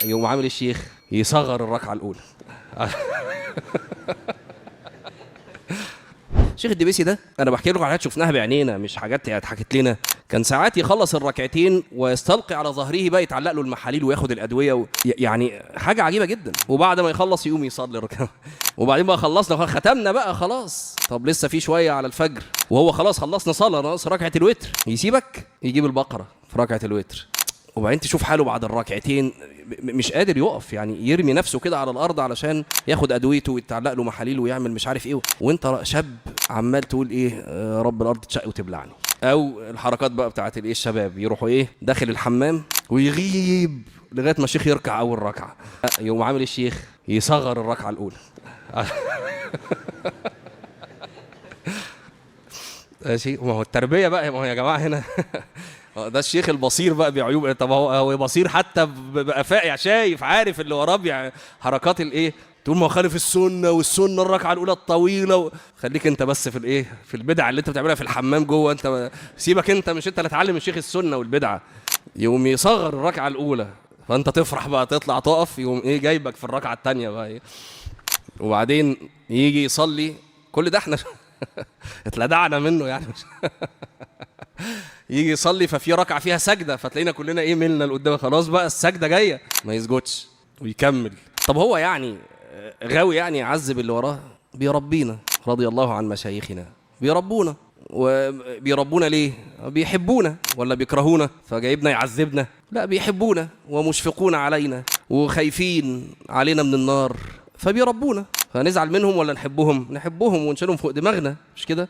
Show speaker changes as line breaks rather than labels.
يقوم عامل الشيخ يصغر الركعة الأولى. الشيخ الدبيسي ده انا بحكي لكم حاجات شفناها بعينينا، مش حاجات اتحكت لنا. كان ساعات يخلص الركعتين ويستلقي على ظهره بقى يتعلق له المحاليل وياخد الادويه يعني حاجه عجيبه جدا. وبعد ما يخلص يقوم يصلي الركعه. وبعدين بقى خلصنا ختمنا بقى خلاص، طب لسه في شويه على الفجر وهو خلاص خلصنا صلاه، ناقص ركعه الوتر، يسيبك يجيب البقره في ركعه الوتر. وبعدين تشوف حاله بعد الركعتين مش قادر يقف، يعني يرمي نفسه كده على الارض علشان ياخد ادويته ويتعلق له محاليل ويعمل مش عارف ايه، وانت شاب عمال تقول ايه رب الارض تشق وتبلعني. او الحركات بقى بتاعت الايه الشباب يروحوا ايه داخل الحمام ويغيب لغايه ما الشيخ يركع اول ركعه، يقوم عامل الشيخ يصغر الركعه الاولى. ماشي، ما هو التربيه بقى، ما هو يا جماعه هنا ده الشيخ البصير بقى بعيوب. طب هو بصير حتى بقى فاقع شايف عارف اللي وراه يعني حركات الايه، تقول ما هو خالف السنه، والسنه الركعه الاولى الطويله خليك انت بس في الايه في البدعه اللي انت بتعملها في الحمام جوه، انت سيبك انت، مش انت اللي تعلم الشيخ السنه والبدعه. يقوم يصغر الركعه الاولى فانت تفرح بقى تطلع تقف، يقوم ايه جايبك في الركعه الثانيه بقى ايه. وبعدين يجي يصلي كل ده احنا اتلدعنا منه يعني. يجي يصلي ففي ركعه فيها سجده فتلاقينا كلنا ايه ملنا لقدام، خلاص بقى السجده جايه، ما يسجدش ويكمل. طب هو يعني غاوي يعني يعذب اللي وراه؟ بيربينا رضي الله عن مشايخنا، بيربونا. وبيربونا ليه؟ بيحبونا ولا بيكرهونا فجايبنا يعذبنا؟ لا، بيحبونا ومشفقون علينا وخايفين علينا من النار فبيربونا. فنزعل منهم ولا نحبهم؟ نحبهم ونشيلهم فوق دماغنا، مش كده؟